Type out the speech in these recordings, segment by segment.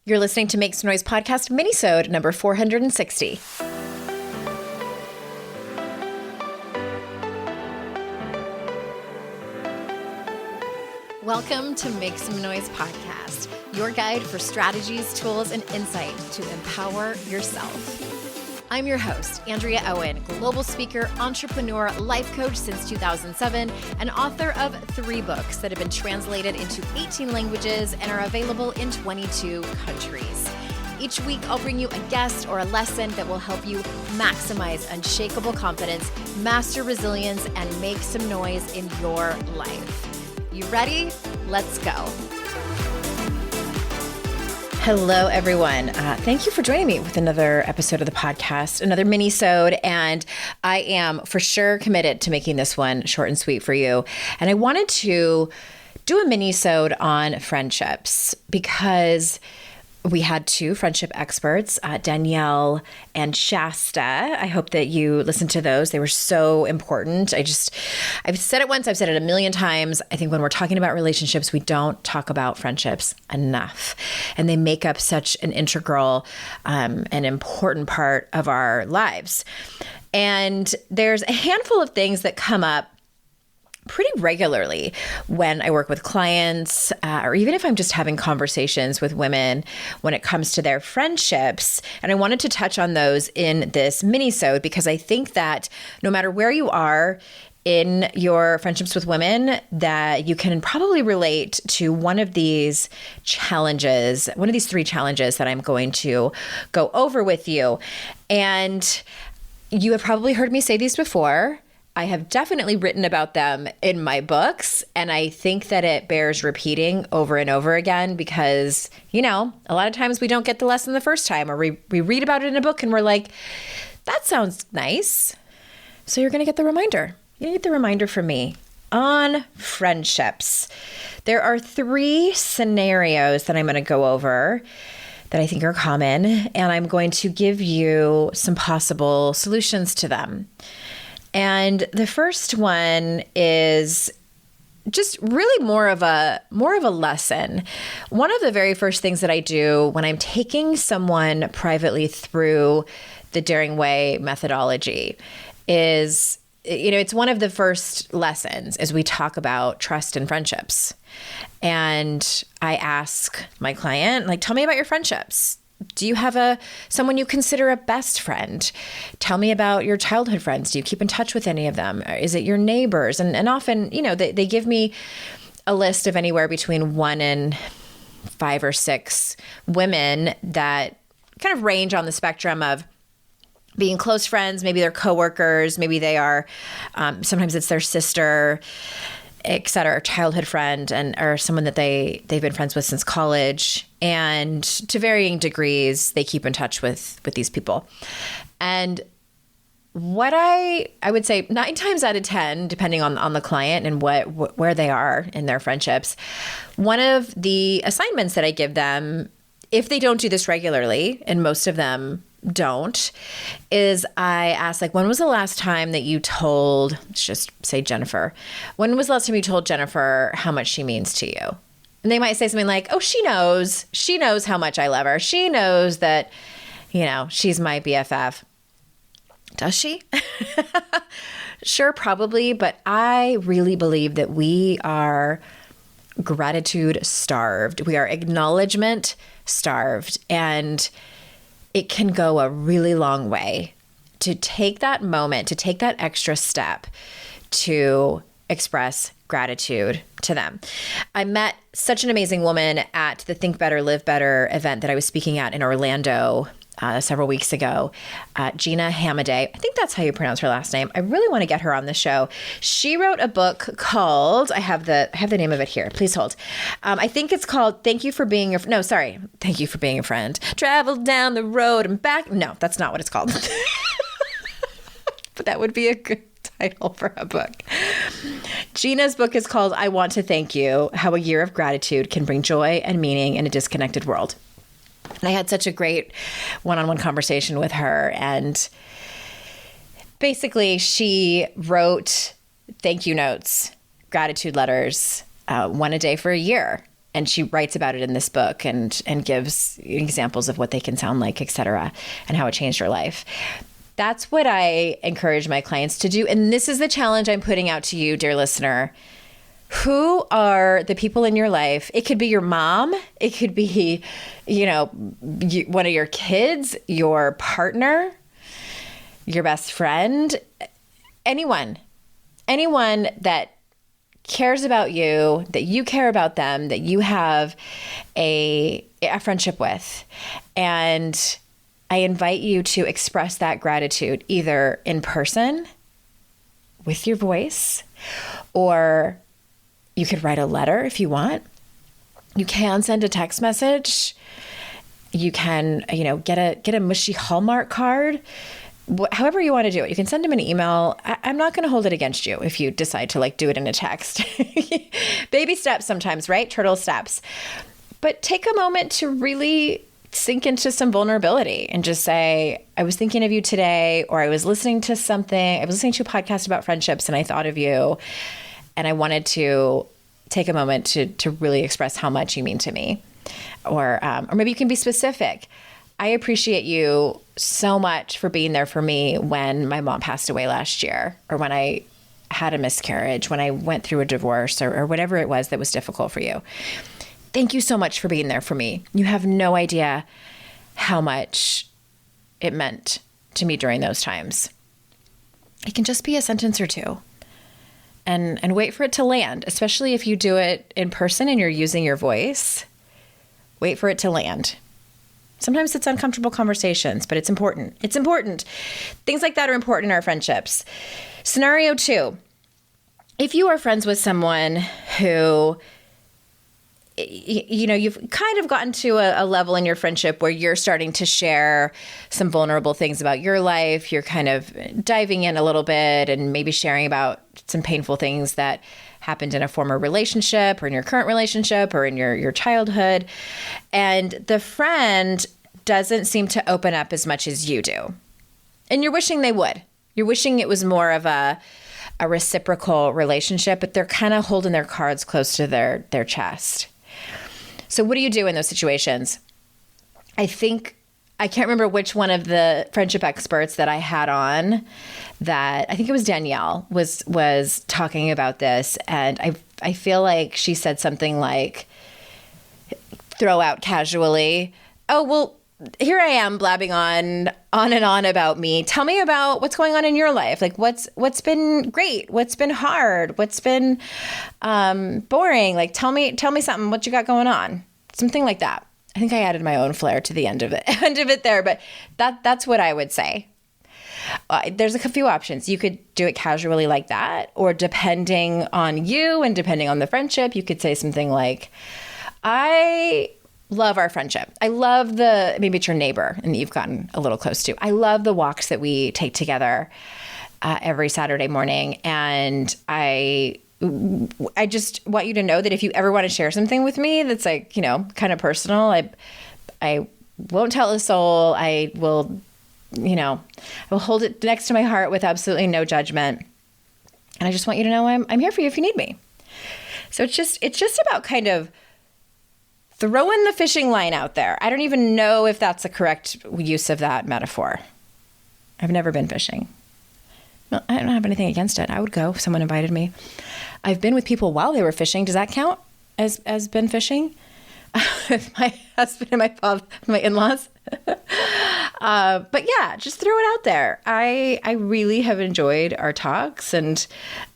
You're listening to Make Some Noise podcast minisode number 460. Welcome to Make Some Noise podcast, your guide for strategies, tools, and insight to empower yourself. I'm your host, Andrea Owen, global speaker, entrepreneur, life coach since 2007, and author of 3 books that have been translated into 18 languages and are available in 22 countries. Each week, I'll bring you a guest or a lesson that will help you maximize unshakable confidence, master resilience, and make some noise in your life. You ready? Let's go. Hello, everyone. Thank you for joining me with another episode of the podcast, another mini-sode, and I am for sure committed to making this one short and sweet for you. And I wanted to do a mini-sode on friendships because we had 2 friendship experts, Danielle and Shasta. I hope that you listened to those. They were so important. I've said it once, I've said it a million times. I think when we're talking about relationships, we don't talk about friendships enough. And they make up such an integral and important part of our lives. And there's a handful of things that come up pretty regularly when I work with clients, or even if I'm just having conversations with women when it comes to their friendships. And I wanted to touch on those in this mini-sode because I think that no matter where you are in your friendships with women, that you can probably relate to one of these challenges, one of these 3 challenges that I'm going to go over with you. And you have probably heard me say these before. I have definitely written about them in my books, and I think that it bears repeating over and over again because, a lot of times we don't get the lesson the first time, or we read about it in a book and we're like, that sounds nice. So you're going to get the reminder. You get the reminder from me on friendships. There are 3 scenarios that I'm going to go over that I think are common, and I'm going to give you some possible solutions to them. And the first one is just really more of a lesson. One of the very first things that I do when I'm taking someone privately through the Daring Way methodology is, it's one of the first lessons as we talk about trust and friendships. And I ask my client, tell me about your friendships. Do you have someone you consider a best friend? Tell me about your childhood friends. Do you keep in touch with any of them? Is it your neighbors? And often, they give me a list of anywhere between 1 and 5 or 6 women that kind of range on the spectrum of being close friends. Maybe they're coworkers. Maybe they are, sometimes it's their sister, et cetera, childhood friend, or someone that they've been friends with since college. And to varying degrees, they keep in touch with these people. And what I would say 9 times out of 10, depending on the client and where they are in their friendships, one of the assignments that I give them, if they don't do this regularly, and most of them don't, is I ask, when was the last time that you told, let's just say Jennifer, when was the last time you told Jennifer how much she means to you? And they might say something like, oh, she knows how much I love her. She knows that, she's my BFF. Does she? Sure, probably. But I really believe that we are gratitude starved. We are acknowledgement starved. And it can go a really long way to take that moment, to take that extra step to express gratitude to them. I met such an amazing woman at the Think Better, Live Better event that I was speaking at in Orlando several weeks ago, Gina Hamaday. I think that's how you pronounce her last name. I really want to get her on the show. She wrote a book called, I have the name of it here. Please hold. I think it's called Thank You for Being a Friend. Travel down the road and back. No, that's not what it's called. But that would be a good title for a book. Gina's book is called I Want to Thank You, How a Year of Gratitude Can Bring Joy and Meaning in a Disconnected World. And I had such a great one-on-one conversation with her. And basically, she wrote thank you notes, gratitude letters, one a day for a year. And she writes about it in this book and gives examples of what they can sound like, et cetera, and how it changed her life. That's what I encourage my clients to do. And this is the challenge I'm putting out to you, dear listener. Who are the people in your life? It could be your mom. It could be, one of your kids, your partner, your best friend, anyone that cares about you, that you care about them, that you have a friendship with. And I invite you to express that gratitude either in person with your voice, or you could write a letter if you want. You can send a text message. You can, get a mushy Hallmark card. However you want to do it. You can send them an email. I'm not going to hold it against you if you decide to do it in a text. Baby steps sometimes, right? Turtle steps. But take a moment to really sink into some vulnerability and just say, I was thinking of you today, or I was listening to a podcast about friendships and I thought of you. And I wanted to take a moment to really express how much you mean to me. Or maybe you can be specific. I appreciate you so much for being there for me when my mom passed away last year, or when I had a miscarriage, when I went through a divorce, or whatever it was that was difficult for you. Thank you so much for being there for me. You have no idea how much it meant to me during those times. It can just be a sentence or two. And wait for it to land, especially if you do it in person and you're using your voice. Wait for it to land. Sometimes it's uncomfortable conversations, but it's important. It's important. Things like that are important in our friendships. Scenario 2, if you are friends with someone who, you've kind of gotten to a level in your friendship where you're starting to share some vulnerable things about your life. You're kind of diving in a little bit and maybe sharing about some painful things that happened in a former relationship or in your current relationship or in your childhood. And the friend doesn't seem to open up as much as you do. And you're wishing they would. You're wishing it was more of a reciprocal relationship, but they're kind of holding their cards close to their chest. So what do you do in those situations? I can't remember which one of the friendship experts that I had on, that I think it was Danielle, was talking about this. And I feel like she said something like, throw out casually, oh, well, here I am blabbing on and on about me. Tell me about what's going on in your life. Like what's been great? What's been hard? What's been boring? Like tell me something, what you got going on? Something like that. I think I added my own flair to the end of it there, but that's what I would say. There's a few options. You could do it casually like that, or depending on you and depending on the friendship, you could say something like, I love our friendship. I love maybe it's your neighbor and you've gotten a little close to. I love the walks that we take together every Saturday morning. And I just want you to know that if you ever want to share something with me that's kind of personal, I won't tell a soul. I will hold it next to my heart with absolutely no judgment. And I just want you to know I'm here for you if you need me. So it's just about kind of throwing the fishing line out there. I don't even know if that's the correct use of that metaphor. I've never been fishing. Well, I don't have anything against it. I would go if someone invited me. I've been with people while they were fishing. Does that count as been fishing? With my husband and my in-laws. But yeah, just throw it out there. I really have enjoyed our talks, and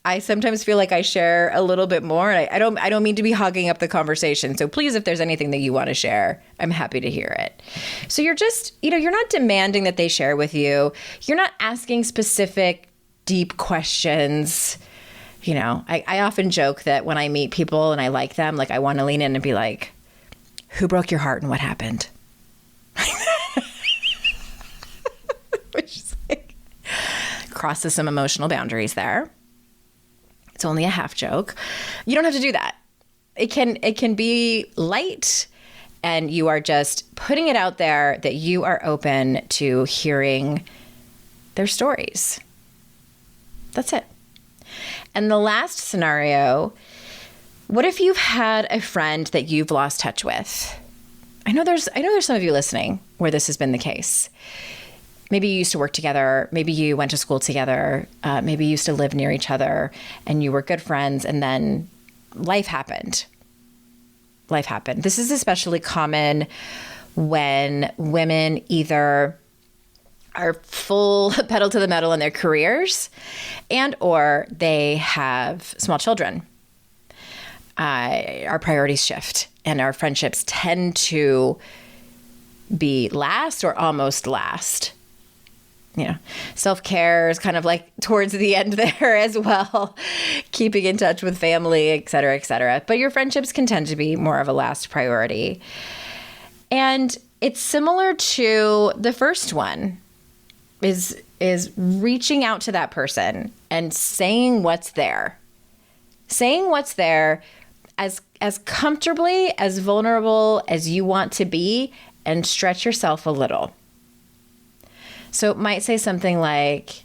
I sometimes feel like I share a little bit more. And I don't mean to be hogging up the conversation. So please, if there's anything that you want to share, I'm happy to hear it. So you're just, you're not demanding that they share with you. You're not asking specific deep questions. I often joke that when I meet people and I like them, I want to lean in and be like, who broke your heart and what happened? Which is crosses some emotional boundaries there. It's only a half joke. You don't have to do that. It can be light, and you are just putting it out there that you are open to hearing their stories. That's it. And the last scenario What if you've had a friend that you've lost touch with? I know there's some of you listening where this has been the case. Maybe you used to work together. Maybe you went to school together. Maybe you used to live near each other and you were good friends, and then life happened. Life happened. This is especially common when women either are full pedal to the metal in their careers and or they have small children. Our priorities shift and our friendships tend to be last or almost last. You know, self-care is kind of like towards the end there as well, keeping in touch with family, et cetera, et cetera. But your friendships can tend to be more of a last priority. And it's similar to the first one, is reaching out to that person and saying what's there. Saying what's there as comfortably, as vulnerable as you want to be, and stretch yourself a little. So it might say something like,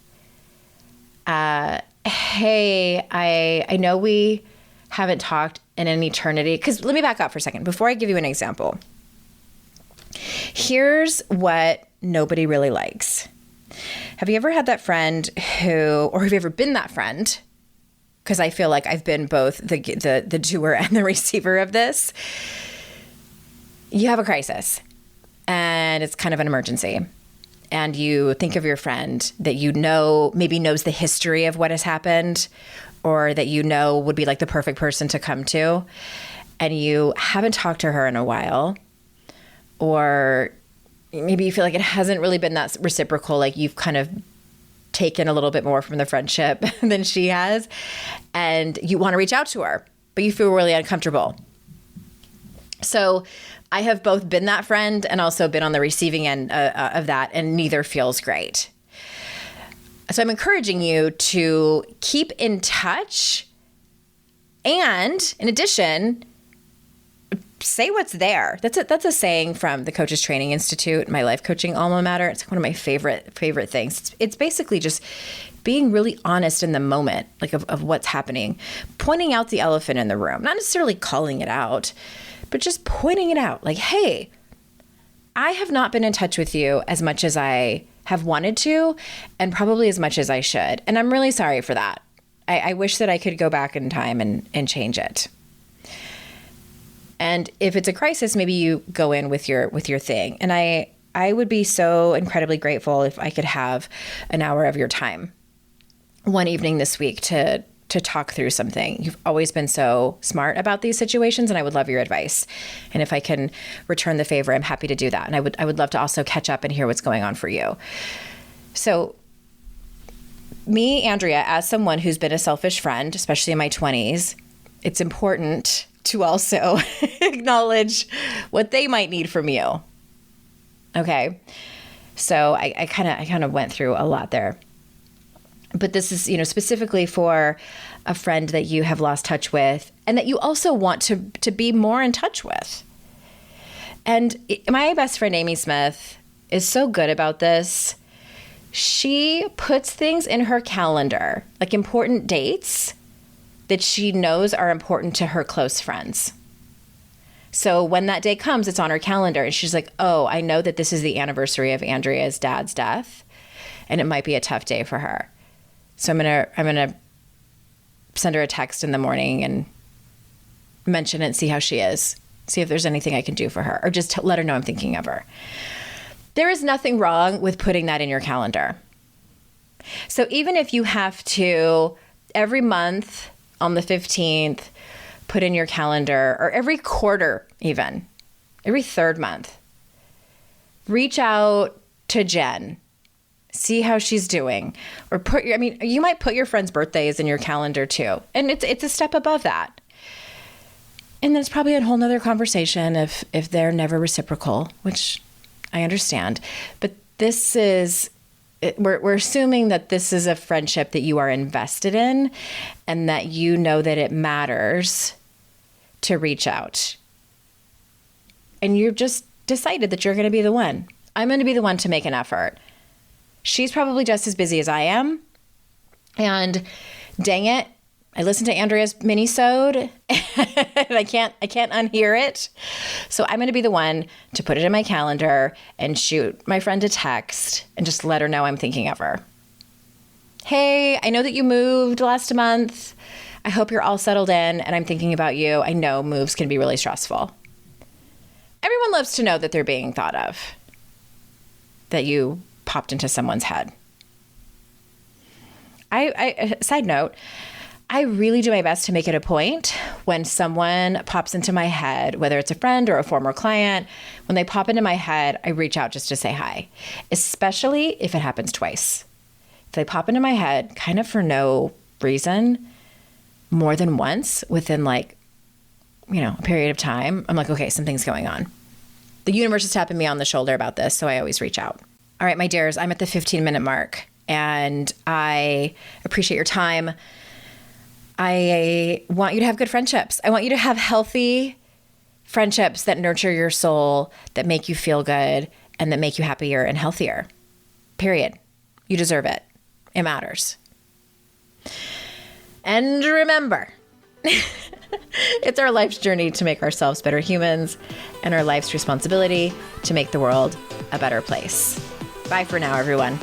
hey, I know we haven't talked in an eternity. Because let me back up for a second. Before I give you an example, here's what nobody really likes. Have you ever had that friend or have you ever been that friend? Because I feel like I've been both the doer and the receiver of this. You have a crisis and it's kind of an emergency. And you think of your friend that you know maybe knows the history of what has happened, or that you know would be like the perfect person to come to, and you haven't talked to her in a while, or maybe you feel like it hasn't really been that reciprocal, like you've kind of taken a little bit more from the friendship than she has, and you want to reach out to her, but you feel really uncomfortable. So I have both been that friend and also been on the receiving end of that, and neither feels great. So I'm encouraging you to keep in touch, and in addition, say what's there. That's a saying from the Coaches Training Institute, my life coaching alma mater. It's one of my favorite things. It's basically just being really honest in the moment, like of what's happening, pointing out the elephant in the room, not necessarily calling it out, but just pointing it out. Like, hey, I have not been in touch with you as much as I have wanted to, and probably as much as I should. And I'm really sorry for that. I wish that I could go back in time and change it. And if it's a crisis, maybe you go in with your thing. And I would be so incredibly grateful if I could have an hour of your time one evening this week to talk through something. You've always been so smart about these situations, and I would love your advice. And if I can return the favor, I'm happy to do that. And I would love to also catch up and hear what's going on for you. So me, Andrea, as someone who's been a selfish friend, especially in my 20s, it's important to also acknowledge what they might need from you. Okay. So I kind of went through a lot there. But this is, specifically for a friend that you have lost touch with and that you also want to be more in touch with. And my best friend, Amy Smith, is so good about this. She puts things in her calendar, like important dates that she knows are important to her close friends. So when that day comes, it's on her calendar, and she's like, oh, I know that this is the anniversary of Andrea's dad's death, and it might be a tough day for her. So I'm gonna send her a text in the morning and mention it and see how she is. See if there's anything I can do for her, or just let her know I'm thinking of her. There is nothing wrong with putting that in your calendar. So even if you have to every month on the 15th, put in your calendar, or every quarter even, every third month, reach out to Jen. See how she's doing, or you might put your friends' birthdays in your calendar too. And it's a step above that. And then it's probably a whole nother conversation if they're never reciprocal, which I understand. But this is, we're assuming that this is a friendship that you are invested in and that you know that it matters to reach out. And you've just decided that you're going to be the one. I'm going to be the one to make an effort. She's probably just as busy as I am. And dang it, I listened to Andrea's minisode and I can't unhear it. So I'm going to be the one to put it in my calendar and shoot my friend a text and just let her know I'm thinking of her. Hey, I know that you moved last month. I hope you're all settled in and I'm thinking about you. I know moves can be really stressful. Everyone loves to know that they're being thought of, that you popped into someone's head. Side note, I really do my best to make it a point when someone pops into my head, whether it's a friend or a former client, when they pop into my head, I reach out just to say hi, especially if it happens twice. If they pop into my head kind of for no reason, more than once within a period of time, I'm like, okay, something's going on. The universe is tapping me on the shoulder about this, so I always reach out. All right, my dears, I'm at the 15-minute mark, and I appreciate your time. I want you to have good friendships. I want you to have healthy friendships that nurture your soul, that make you feel good, and that make you happier and healthier. Period. You deserve it. It matters. And remember, it's our life's journey to make ourselves better humans and our life's responsibility to make the world a better place. Bye for now, everyone.